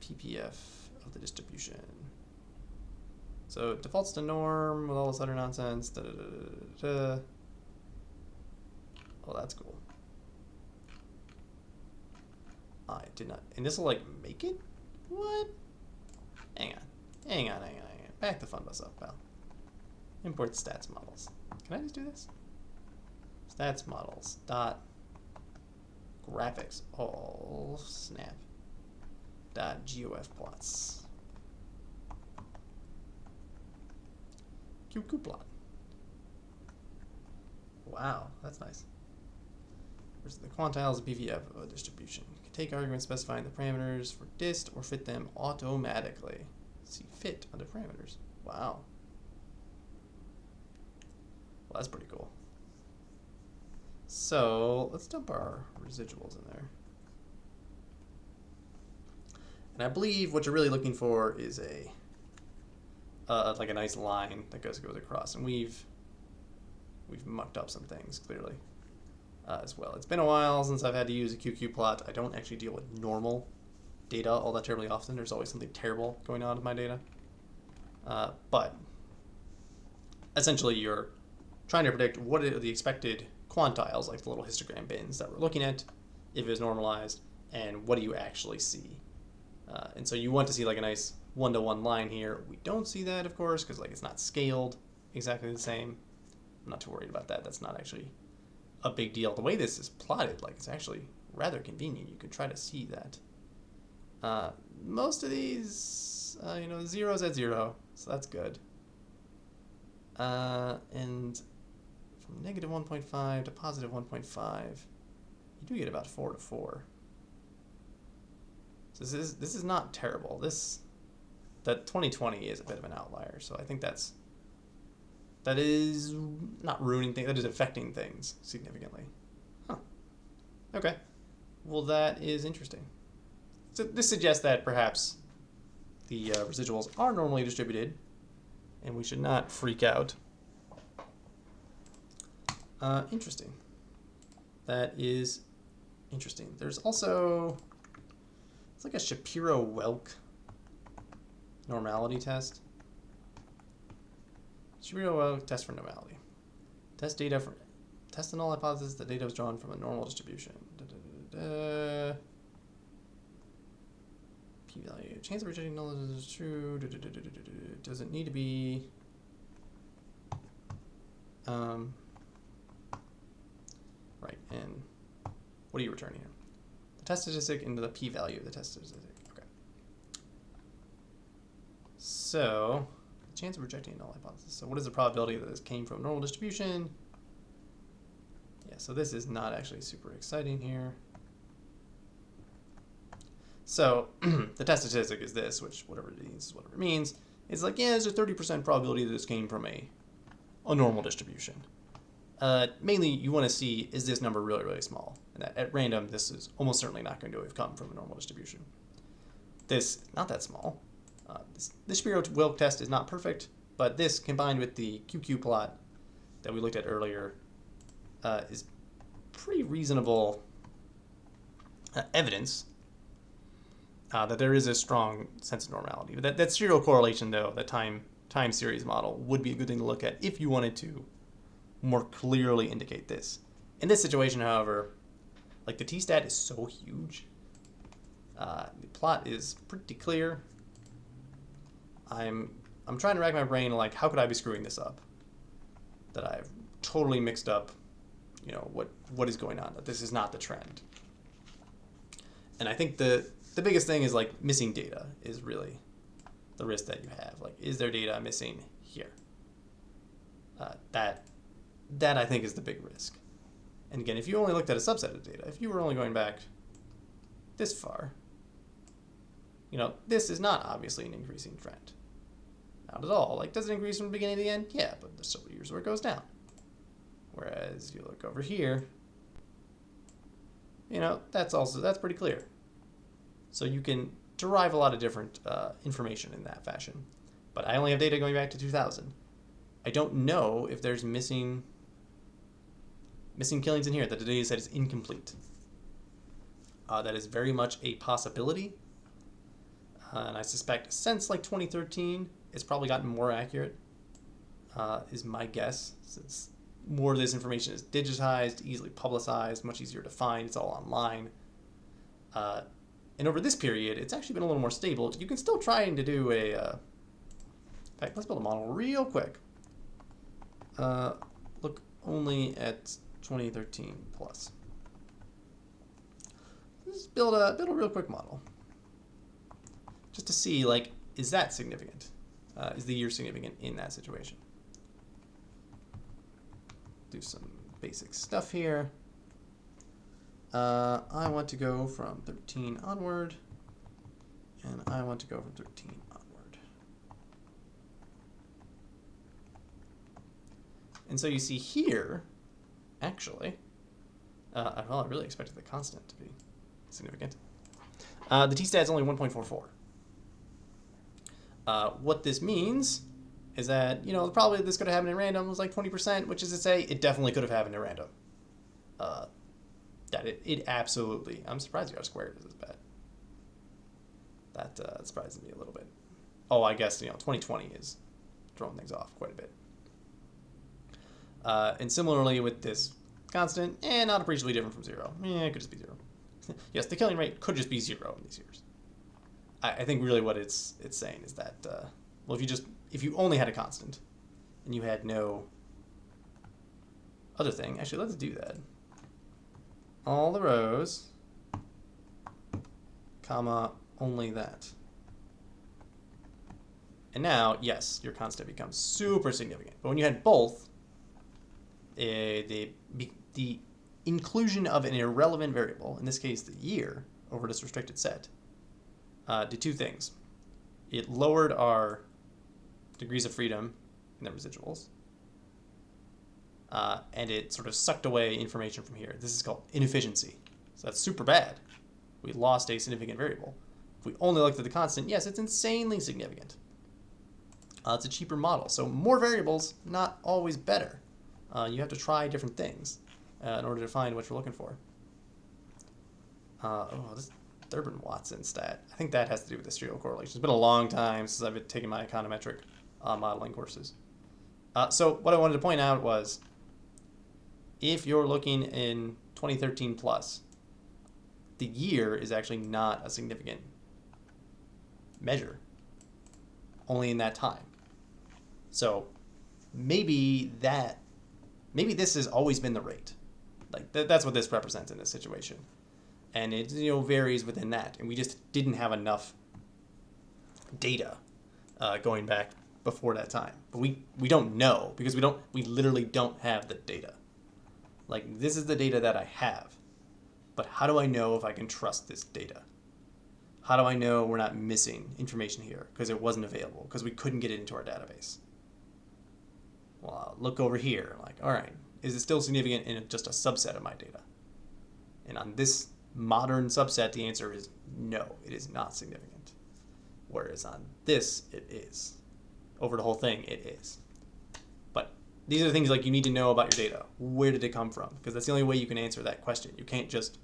[SPEAKER 1] PPF of the distribution. So it defaults to norm with all this other nonsense. Da, da, da, da, da. Oh, that's cool. I did not, and this will like make it? What? Hang on. Back the fun bus up, pal. Import stats models. Can I just do this? Stats models dot graphics. Oh snap. Dot GOF plots. QQ plot. Wow, that's nice. Versus the quantiles of PVF of a distribution. You can take arguments specifying the parameters for dist or fit them automatically. See fit under parameters. Wow. Well, that's pretty cool. So let's dump our residuals in there. And I believe what you're really looking for is a like a nice line that goes across. And we've mucked up some things clearly as well. It's been a while since I've had to use a QQ plot. I don't actually deal with normal data all that terribly often. There's always something terrible going on with my data. But essentially you're trying to predict what are the expected quantiles, like the little histogram bins that we're looking at, if it's normalized, and what do you actually see And so you want to see like a nice one-to-one line here. We don't see that, of course, because like it's not scaled exactly the same. I'm not too worried about that. That's not actually a big deal. The way this is plotted, like it's actually rather convenient. You can try to see that. Most of these, zero's at 0, so that's good. And from negative 1.5 to positive 1.5, you do get about 4 to 4. So this is not terrible. That 2020 is a bit of an outlier, so I think that is not ruining things, that is affecting things significantly. Huh. Okay. Well, that is interesting. So this suggests that perhaps the residuals are normally distributed, and we should not freak out. Interesting. That is interesting. There's also, it's like a Shapiro-Welk normality test. Shapiro-Welk test for normality. Test the null hypothesis that data was drawn from a normal distribution. P-value. Chance of rejecting null is true. Does it need to be? Right. And what are you returning here? The test statistic into the p-value of the test statistic. Okay. So, chance of rejecting a null hypothesis. So what is the probability that this came from a normal distribution? Yeah, so this is not actually super exciting here. So the test statistic is this, which whatever it means is whatever it means. It's like, yeah, there's a 30% probability that this came from a normal distribution. Mainly you want to see, is this number really, really small? And that at random, this is almost certainly not going to have come from a normal distribution. This is not that small. This Shapiro-Wilk test is not perfect, but this combined with the QQ plot that we looked at earlier is pretty reasonable evidence that there is a strong sense of normality. But that serial correlation, though, that time series model would be a good thing to look at if you wanted to more clearly indicate this. In this situation, however, like the t-stat is so huge, the plot is pretty clear. I'm trying to rack my brain like, how could I be screwing this up? That I've totally mixed up, what is going on? That this is not the trend. And I think the biggest thing is like missing data is really the risk that you have. Like, is there data missing here? That I think is the big risk. And again, if you only looked at a subset of data, if you were only going back this far, this is not obviously an increasing trend. Not at all. Like, does it increase from the beginning to the end? Yeah, but there's several years where it goes down. Whereas you look over here, that's pretty clear. So you can derive a lot of different information in that fashion. But I only have data going back to 2000. I don't know if there's missing killings in here, that the data set is incomplete. That is very much a possibility. And I suspect since like 2013, it's probably gotten more accurate, is my guess, since more of this information is digitized, easily publicized, much easier to find, it's all online. And over this period, it's actually been a little more stable. You can still try to do a... in fact, let's build a model real quick. Look only at 2013 plus. Let's build a real quick model. Just to see, like, is that significant? Is the year significant in that situation? Do some basic stuff here. I want to go from 13 onward, and I want to go from 13 onward. And so you see here, actually, I really expected the constant to be significant. The t-stat is only 1.44. What this means is that, probably this could have happened at random was like 20%, which is to say it definitely could have happened at random. That it absolutely, I'm surprised you got a square because it's bad. That surprises me a little bit. Oh, I guess, 2020 is throwing things off quite a bit. And similarly with this constant, not appreciably different from 0. It could just be 0. Yes, the killing rate could just be 0 in these years. I think really what it's saying is that, well, if you only had a constant and you had no other thing, actually, let's do that. All the rows, comma, only that. And now, yes, your constant becomes super significant. But when you had both, the inclusion of an irrelevant variable, in this case the year, over this restricted set, did two things. It lowered our degrees of freedom in the residuals, and it sort of sucked away information from here. This is called inefficiency. So that's super bad. We lost a significant variable. If we only looked at the constant, yes, it's insanely significant. It's a cheaper model. So more variables, not always better. You have to try different things in order to find what you're looking for. This Durbin-Watson stat. I think that has to do with the stereo correlation. It's been a long time since I've been taking my econometric modeling courses. So what I wanted to point out was, if you're looking in 2013 plus, the year is actually not a significant measure, only in that time. So maybe this has always been the rate. Like that's what this represents in this situation. And it varies within that. And we just didn't have enough data going back before that time. But we don't know, because we literally don't have the data. Like, this is the data that I have. But how do I know if I can trust this data? How do I know we're not missing information here because it wasn't available, because we couldn't get it into our database? Well, I'll look over here, like, all right, is it still significant in just a subset of my data? And on this modern subset, the answer is no, it is not significant. Whereas on this, it is. Over the whole thing, it is. But these are the things like you need to know about your data. Where did it come from? Because that's the only way you can answer that question. You can't just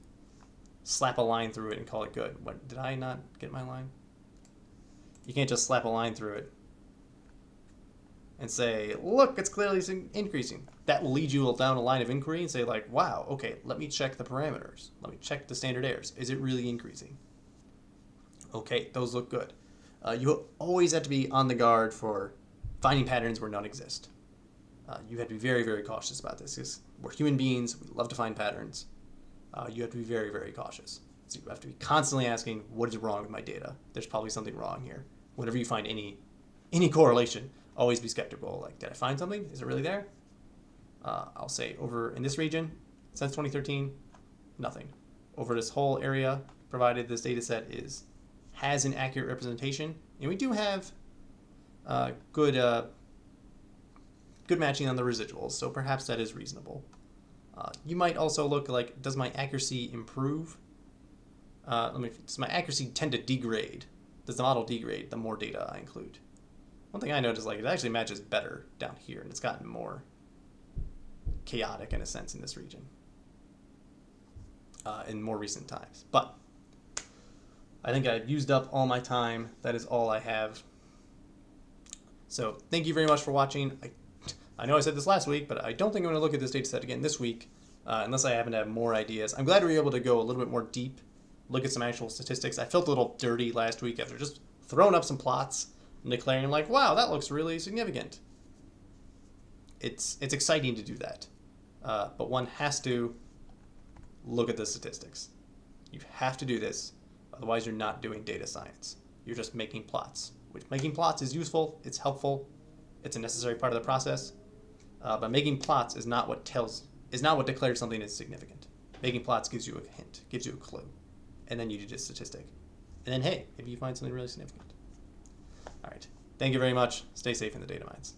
[SPEAKER 1] slap a line through it and call it good. What, did I not get my line? You can't just slap a line through it and say, look, it's clearly increasing. That will lead you down a line of inquiry and say, like, wow, okay, let me check the parameters. Let me check the standard errors. Is it really increasing? Okay, those look good. You always have to be on the guard for finding patterns where none exist. You have to be very, very cautious about this, because we're human beings. We love to find patterns. You have to be very, very cautious. So you have to be constantly asking, what is wrong with my data? There's probably something wrong here. Whenever you find any correlation, always be skeptical. Like, did I find something? Is it really there? I'll say over in this region, since 2013, nothing. Over this whole area, provided this data set has an accurate representation, and we do have good matching on the residuals, so perhaps that is reasonable. You might also look like, does my accuracy improve? Does my accuracy tend to degrade? Does the model degrade the more data I include? One thing I noticed, like, it actually matches better down here, and it's gotten more chaotic in a sense in this region in more recent times. But I think I've used up all my time. That is all I have. So thank you very much for watching. I know I said this last week, but I don't think I'm going to look at this data set again this week unless I happen to have more ideas. I'm glad we were able to go a little bit more deep, look at some actual statistics. I felt a little dirty last week after just throwing up some plots and declaring, like, wow, that looks really significant. It's exciting to do that, but one has to look at the statistics. You have to do this, otherwise you're not doing data science. You're just making plots, which making plots is useful, it's helpful, it's a necessary part of the process, but making plots is not what declares something is significant. Making plots gives you a hint, gives you a clue, and then you do a statistic. And then, hey, maybe you find something really significant. All right. Thank you very much. Stay safe in the data mines.